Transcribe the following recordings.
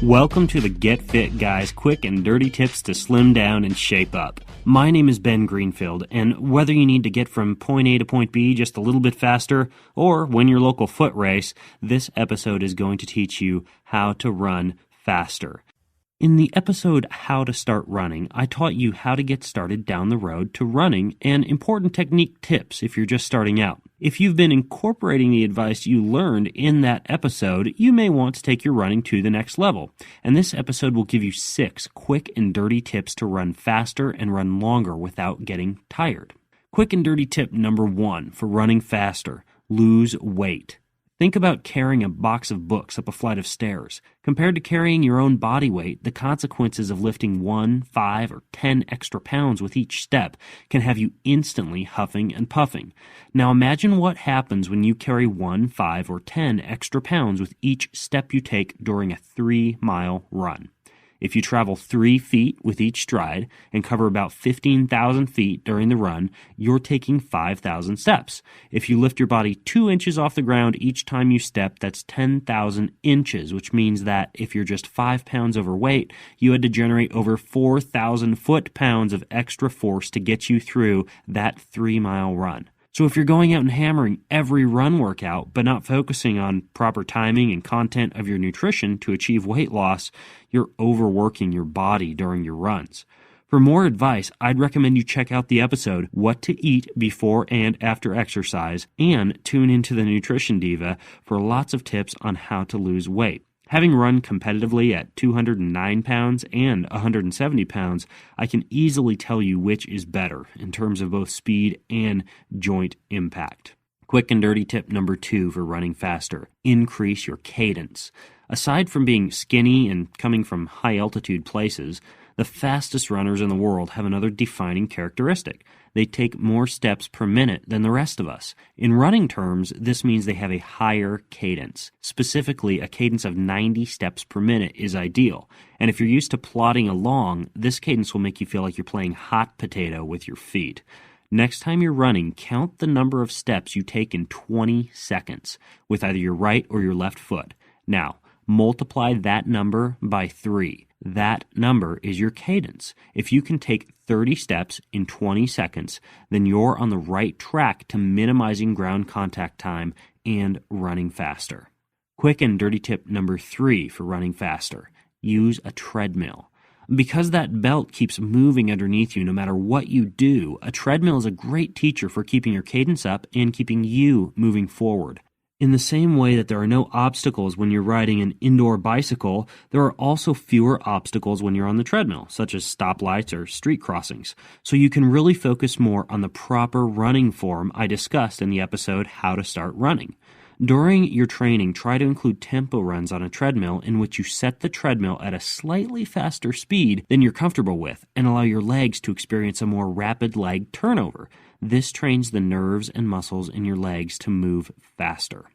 Welcome to the Get Fit Guys quick and dirty tips to slim down and shape up. My name is Ben Greenfield, and whether you need to get from point A to point B just a little bit faster or win your local foot race, this episode is going to teach you how to run faster. In the episode How to Start Running, I taught you how to get started down the road to running and important technique tips if you're just starting out. If you've been incorporating the advice you learned in that episode, you may want to take your running to the next level. And this episode will give you 6 quick and dirty tips to run faster and run longer without getting tired. Quick and dirty tip number 1 for running faster: lose weight. Think about carrying a box of books up a flight of stairs. Compared to carrying your own body weight, the consequences of lifting 1, 5, or 10 extra pounds with each step can have you instantly huffing and puffing. Now imagine what happens when you carry 1, 5, or 10 extra pounds with each step you take during a 3-mile run. If you travel 3 feet with each stride and cover about 15,000 feet during the run, you're taking 5,000 steps. If you lift your body 2 inches off the ground each time you step, that's 10,000 inches, which means that if you're just 5 pounds overweight, you had to generate over 4,000 foot-pounds of extra force to get you through that 3-mile run. So if you're going out and hammering every run workout, but not focusing on proper timing and content of your nutrition to achieve weight loss, you're overworking your body during your runs. For more advice, I'd recommend you check out the episode What to Eat Before and After Exercise, and tune into the Nutrition Diva for lots of tips on how to lose weight. Having run competitively at 209 pounds and 170 pounds, I can easily tell you which is better in terms of both speed and joint impact. Quick and dirty tip number 2 for running faster: increase your cadence. Aside from being skinny and coming from high-altitude places, the fastest runners in the world have another defining characteristic. They take more steps per minute than the rest of us. In running terms, this means they have a higher cadence. Specifically, a cadence of 90 steps per minute is ideal. And if you're used to plodding along, this cadence will make you feel like you're playing hot potato with your feet. Next time you're running, count the number of steps you take in 20 seconds with either your right or your left foot. Now, multiply that number by 3. That number is your cadence. If you can take 30 steps in 20 seconds, then you're on the right track to minimizing ground contact time and running faster. Quick and dirty tip number 3 for running faster: use a treadmill. Because that belt keeps moving underneath you no matter what you do, a treadmill is a great teacher for keeping your cadence up and keeping you moving forward. In the same way that there are no obstacles when you're riding an indoor bicycle, there are also fewer obstacles when you're on the treadmill, such as stoplights or street crossings. So you can really focus more on the proper running form I discussed in the episode How to Start Running. During your training, try to include tempo runs on a treadmill in which you set the treadmill at a slightly faster speed than you're comfortable with and allow your legs to experience a more rapid leg turnover. This trains the nerves and muscles in your legs to move faster.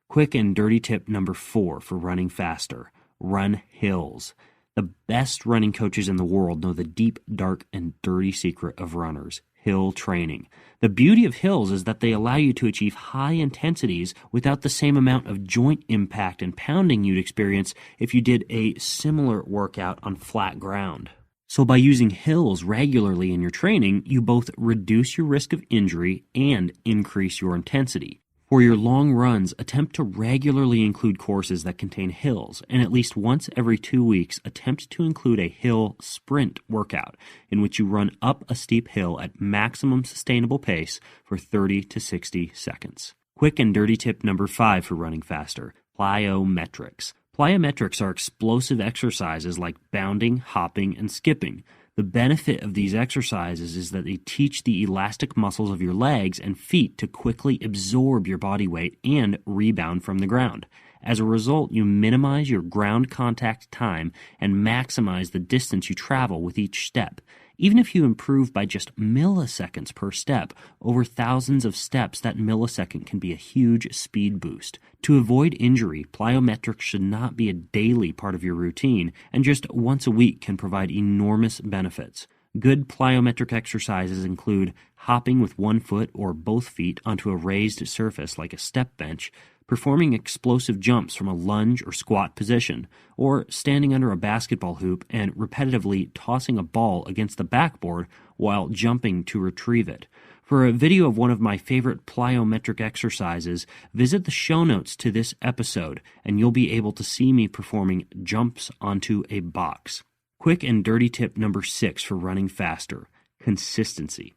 Quick and dirty tip number 4 for running faster: run hills. The best running coaches in the world know the deep, dark, and dirty secret of runners: hill training. The beauty of hills is that they allow you to achieve high intensities without the same amount of joint impact and pounding you'd experience if you did a similar workout on flat ground. So by using hills regularly in your training, you both reduce your risk of injury and increase your intensity. For your long runs, attempt to regularly include courses that contain hills, and at least once every 2 weeks, attempt to include a hill sprint workout in which you run up a steep hill at maximum sustainable pace for 30 to 60 seconds. Quick and dirty tip number 5 for running faster: plyometrics. Plyometrics are explosive exercises like bounding, hopping, and skipping. The benefit of these exercises is that they teach the elastic muscles of your legs and feet to quickly absorb your body weight and rebound from the ground. As a result, you minimize your ground contact time and maximize the distance you travel with each step. Even if you improve by just milliseconds per step, over thousands of steps, that millisecond can be a huge speed boost. To avoid injury, plyometrics should not be a daily part of your routine, and just once a week can provide enormous benefits. Good plyometric exercises include hopping with one foot or both feet onto a raised surface like a step bench, performing explosive jumps from a lunge or squat position, or standing under a basketball hoop and repetitively tossing a ball against the backboard while jumping to retrieve it. For a video of one of my favorite plyometric exercises, visit the show notes to this episode, and you'll be able to see me performing jumps onto a box. Quick and dirty tip number 6 for running faster: consistency.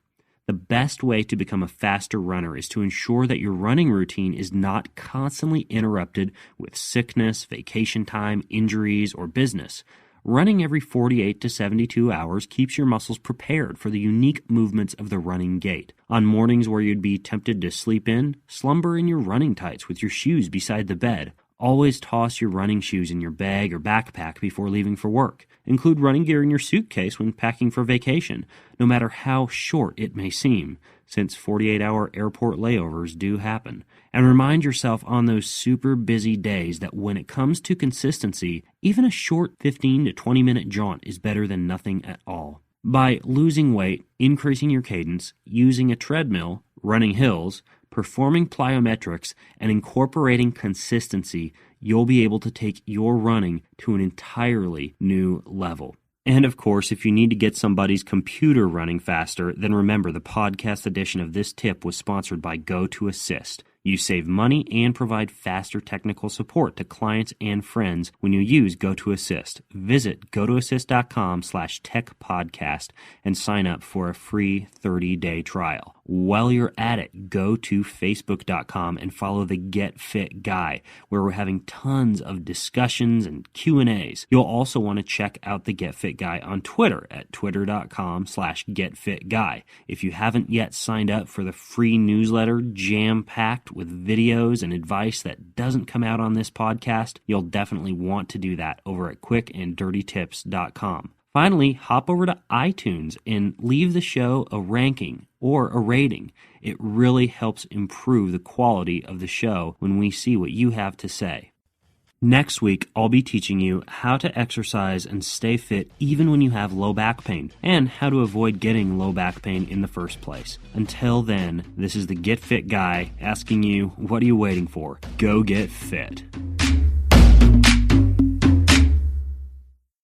The best way to become a faster runner is to ensure that your running routine is not constantly interrupted with sickness, vacation time, injuries, or business. Running every 48 to 72 hours keeps your muscles prepared for the unique movements of the running gait. On mornings where you'd be tempted to sleep in, slumber in your running tights with your shoes beside the bed. Always toss your running shoes in your bag or backpack before leaving for work. Include running gear in your suitcase when packing for vacation, no matter how short it may seem, since 48-hour airport layovers do happen. And remind yourself on those super busy days that when it comes to consistency, even a short 15 to 20-minute jaunt is better than nothing at all. By losing weight, increasing your cadence, using a treadmill, running hills, performing plyometrics, and incorporating consistency, you'll be able to take your running to an entirely new level. And of course, if you need to get somebody's computer running faster, then remember the podcast edition of this tip was sponsored by GoToAssist. You save money and provide faster technical support to clients and friends when you use GoToAssist. Visit gotoassist.com/techpodcast and sign up for a free 30-day trial. While you're at it, go to facebook.com and follow the Get Fit Guy, where we're having tons of discussions and Q&As. You'll also want to check out the Get Fit Guy on Twitter at twitter.com/getfitguy. If you haven't yet signed up for the free newsletter jam-packed with videos and advice that doesn't come out on this podcast, you'll definitely want to do that over at quickanddirtytips.com. Finally, hop over to iTunes and leave the show a ranking or a rating. It really helps improve the quality of the show when we see what you have to say. Next week, I'll be teaching you how to exercise and stay fit even when you have low back pain, and how to avoid getting low back pain in the first place. Until then, this is the Get Fit Guy asking you, what are you waiting for? Go get fit.